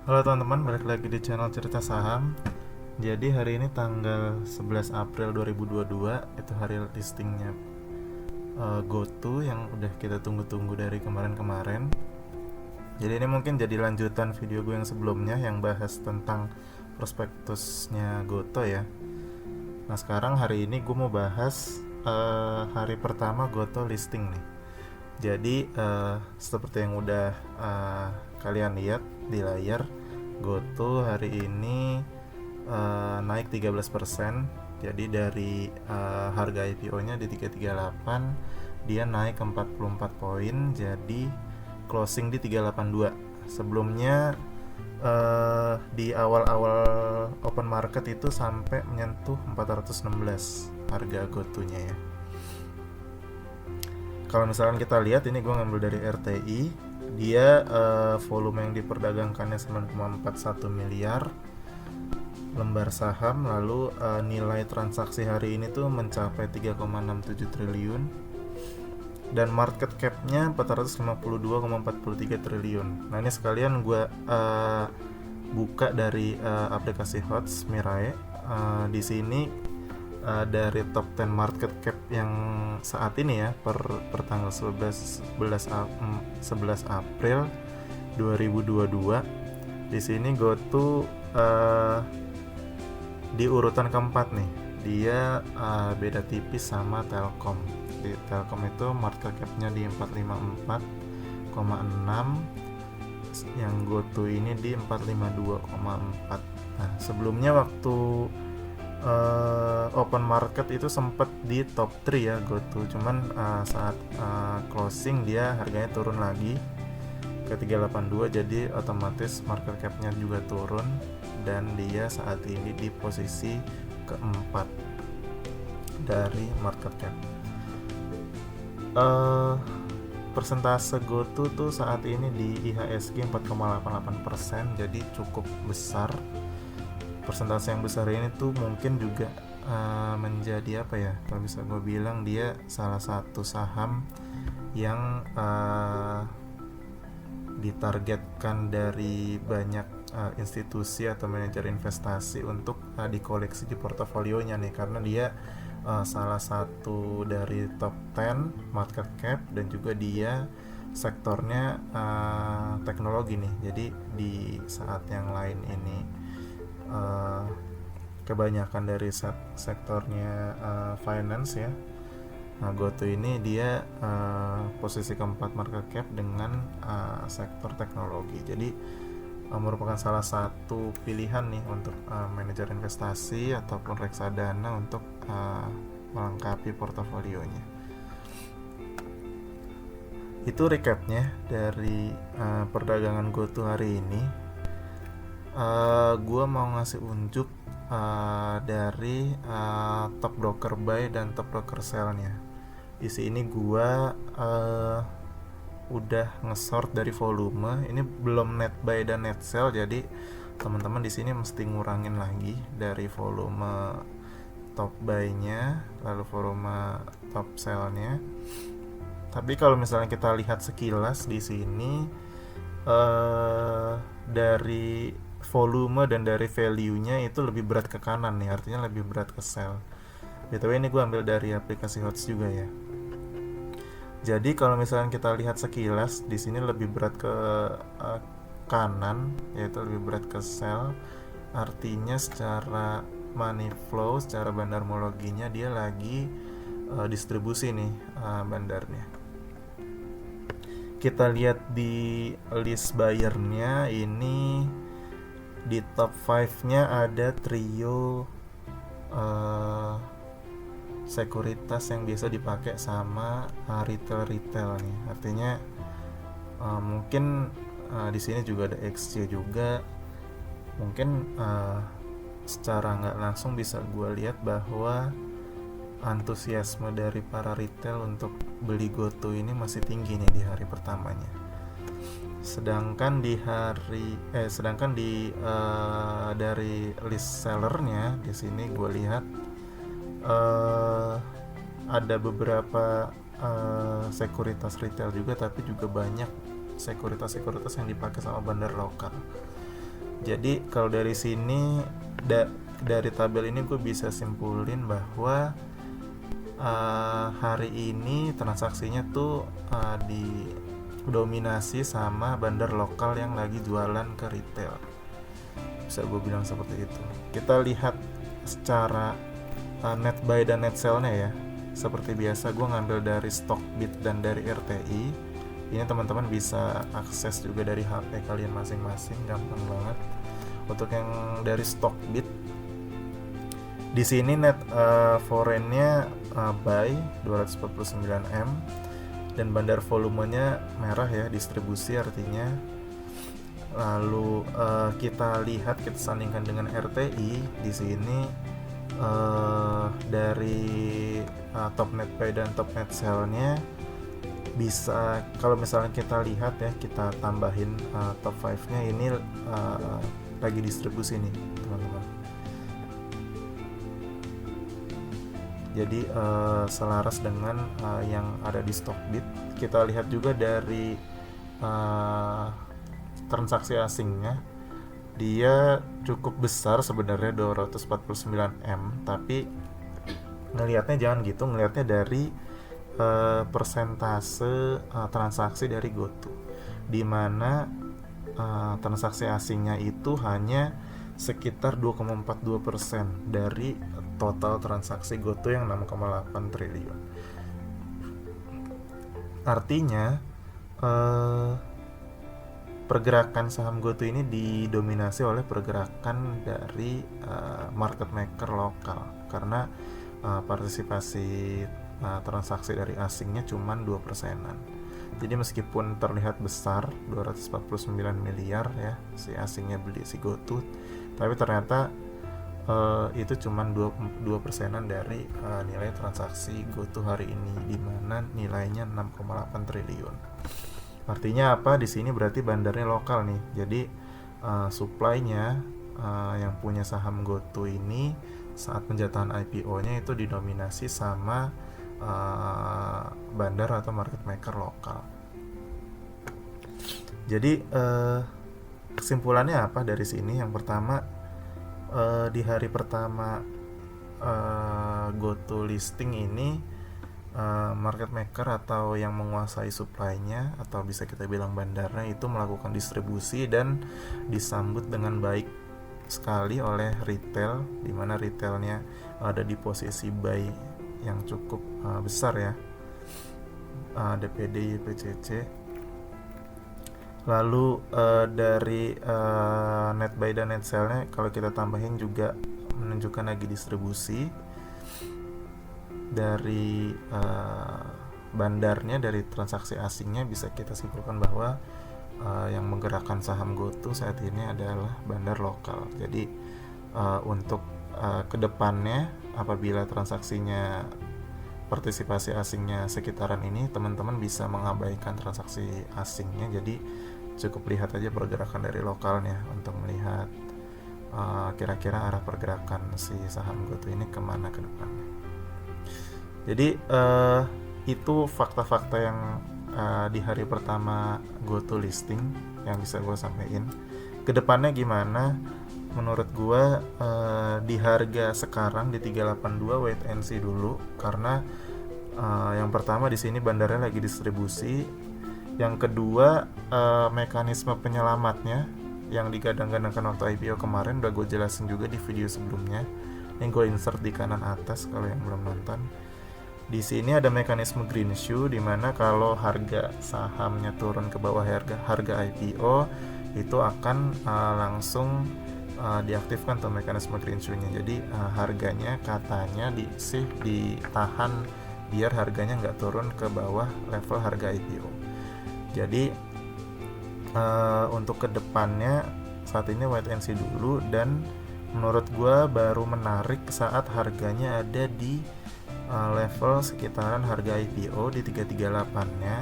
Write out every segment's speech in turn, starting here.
Halo teman-teman, balik lagi di channel Cerita Saham. Jadi hari ini tanggal 11 April 2022, itu hari listingnya GoTo yang udah kita tunggu-tunggu dari kemarin-kemarin. Jadi ini mungkin jadi lanjutan video gue yang sebelumnya yang bahas tentang prospektusnya GoTo ya. Nah sekarang hari ini gue mau bahas hari pertama GoTo listing nih. Jadi seperti yang udah kalian lihat di layar, GoTo hari ini naik 13%. Jadi dari harga IPO-nya di 338 dia naik ke 44 poin, jadi closing di 382. Sebelumnya di awal-awal open market itu sampai menyentuh 416 harga GoTo-nya ya. Kalau misalkan kita lihat, ini gue ngambil dari RTI, dia volume yang diperdagangkannya 9,41 miliar lembar saham, lalu nilai transaksi hari ini tuh mencapai 3,67 triliun dan market cap-nya 452,43 triliun. Nah ini sekalian gue buka dari aplikasi HOTS Mirai. Di sini dari top 10 market cap yang saat ini ya per tanggal 11 April 2022, di sini GoTo di urutan keempat nih. Dia beda tipis sama Telkom. Di Telkom itu market cap-nya di 454,6, yang GoTo ini di 452,4. Nah, sebelumnya waktu open market itu sempat di top 3 ya GoTo, cuman saat closing dia harganya turun lagi ke 382, jadi otomatis market cap-nya juga turun dan dia saat ini di posisi keempat dari market cap. Persentase GoTo tuh saat ini di IHSG 4,88%, jadi cukup besar. Persentase yang besar ini tuh mungkin juga menjadi apa ya, kalau bisa gue bilang dia salah satu saham yang ditargetkan dari banyak institusi atau manajer investasi untuk dikoleksi di portofolionya nih, karena dia salah satu dari top 10 market cap dan juga dia sektornya teknologi nih. Jadi di saat yang lain ini kebanyakan dari sektornya finance ya. Nah, GoTo ini dia posisi keempat market cap dengan sektor teknologi. Jadi merupakan salah satu pilihan nih untuk manajer investasi ataupun reksadana untuk melengkapi portofolionya. Itu recapnya dari perdagangan GoTo hari ini. Gue mau ngasih unjuk dari top broker buy dan top broker sell-nya. Di sini gue udah nge-sort dari volume. Ini belum net buy dan net sell, jadi teman-teman di sini mesti ngurangin lagi dari volume top buy-nya, lalu volume top sell-nya. Tapi kalau misalnya kita lihat sekilas di sini dari volume dan dari value-nya itu lebih berat ke kanan nih, artinya lebih berat ke sell. BTW ini gue ambil dari aplikasi HOTS juga ya. Jadi kalau misalnya kita lihat sekilas di sini lebih berat ke kanan, yaitu lebih berat ke sell. Artinya secara money flow, secara bandarmologinya dia lagi distribusi nih bandarnya. Kita lihat di list buyer-nya, ini di top 5-nya ada trio sekuritas yang biasa dipakai sama retail nih. Artinya mungkin di sini juga ada XC juga. Mungkin secara nggak langsung bisa gue lihat bahwa antusiasme dari para retail untuk beli GoTo ini masih tinggi nih di hari pertamanya. Sedangkan di dari list sellernya di sini gue lihat ada beberapa sekuritas retail juga, tapi juga banyak sekuritas yang dipakai sama bandar lokal. Jadi kalau dari sini dari tabel ini gue bisa simpulin bahwa hari ini transaksinya tuh didominasi sama bandar lokal yang lagi jualan ke retail, bisa gue bilang seperti itu. Kita lihat secara net buy dan net sell-nya ya. Seperti biasa gue ngambil dari Stockbit dan dari RTI. Ini teman-teman bisa akses juga dari HP kalian masing-masing, gampang banget. Untuk yang dari Stockbit, di sini net foreign-nya buy 249 M dan bandar volumenya merah ya, distribusi artinya. Lalu kita sandingkan dengan RTI. Di sini dari top net buy dan top net sell-nya bisa, kalau misalnya kita lihat ya, kita tambahin top 5-nya ini lagi distribusi nih teman-teman. Jadi selaras dengan yang ada di Stockbit. Kita lihat juga dari transaksi asingnya, dia cukup besar sebenarnya 249 M, tapi ngelihatnya jangan gitu, ngelihatnya dari persentase transaksi dari GoTo, dimana transaksi asingnya itu hanya sekitar 2,42% dari total transaksi GoTo yang 6,8 triliun. Artinya pergerakan saham GoTo ini didominasi oleh pergerakan dari market maker lokal, karena partisipasi transaksi dari asingnya cuma 2%. Jadi meskipun terlihat besar 249 miliar ya si asingnya beli si GoTo, tapi ternyata itu cuma 2%-an dari nilai transaksi GoTo hari ini, di mana nilainya 6,8 triliun. Artinya apa? Di sini berarti bandarnya lokal nih. Jadi supply-nya yang punya saham GoTo ini saat penjatahan IPO-nya itu didominasi sama bandar atau market maker lokal. Jadi kesimpulannya apa dari sini? Yang pertama, di hari pertama GoTo listing ini, market maker atau yang menguasai supply-nya atau bisa kita bilang bandarnya itu melakukan distribusi dan disambut dengan baik sekali oleh retail, di mana retailnya ada di posisi buy yang cukup besar ya, DPD, YPCC. Lalu dari net buy dan net sell-nya kalau kita tambahin juga menunjukkan lagi distribusi dari bandarnya, dari transaksi asingnya. Bisa kita simpulkan bahwa yang menggerakkan saham GoTo saat ini adalah bandar lokal. Jadi untuk kedepannya apabila transaksinya partisipasi asingnya sekitaran ini, teman-teman bisa mengabaikan transaksi asingnya. Jadi cukup lihat aja pergerakan dari lokalnya untuk melihat kira-kira arah pergerakan si saham GoTo ini kemana ke depannya. Jadi itu fakta-fakta yang di hari pertama GoTo listing yang bisa gue sampaikan. Kedepannya gimana? Menurut gue di harga sekarang di 382 wait and see dulu, karena yang pertama di sini bandarnya lagi distribusi. Yang kedua mekanisme penyelamatnya yang digadang-gadangkan waktu IPO kemarin udah gue jelasin juga di video sebelumnya. Ini gue insert di kanan atas kalau yang belum nonton. Di sini ada mekanisme green shoe, di mana kalau harga sahamnya turun ke bawah harga IPO itu akan langsung diaktifkan tuh mekanisme green shoe-nya. Jadi harganya katanya ditahan biar harganya nggak turun ke bawah level harga IPO. Jadi untuk kedepannya saat ini wait and see dulu, dan menurut gue baru menarik saat harganya ada di level sekitaran harga IPO di 338-nya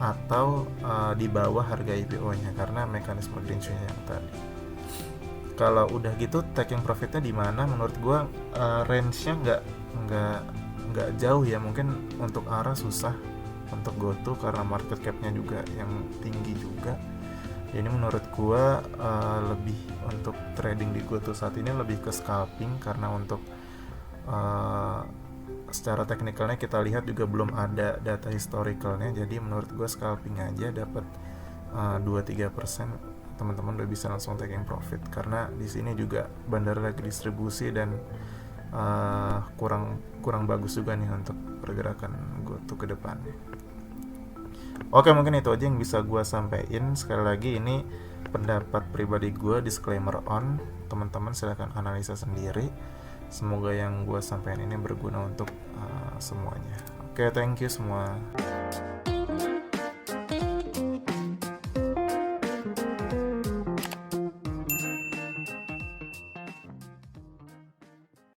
atau di bawah harga IPO-nya karena mekanisme green shoe-nya yang tadi. Kalau udah gitu taking profitnya di mana? Menurut gue range-nya nggak jauh ya. Mungkin untuk arah susah untuk GoTo karena market cap-nya juga yang tinggi juga. Ini menurut gue lebih untuk trading di GoTo saat ini lebih ke scalping, karena untuk uh, secara teknikalnya kita lihat juga belum ada data historicalnya. Jadi menurut gue scalping aja dapat 2-3%, teman-teman udah bisa langsung taking profit, karena di sini juga bandar lagi distribusi dan kurang bagus juga nih untuk pergerakan GoTo ke depannya. Oke, mungkin itu aja yang bisa gue sampaikan. Sekali lagi ini pendapat pribadi gue, disclaimer on, teman-teman silahkan analisa sendiri. Semoga yang gue sampaikan ini berguna untuk semuanya. Oke, thank you semua.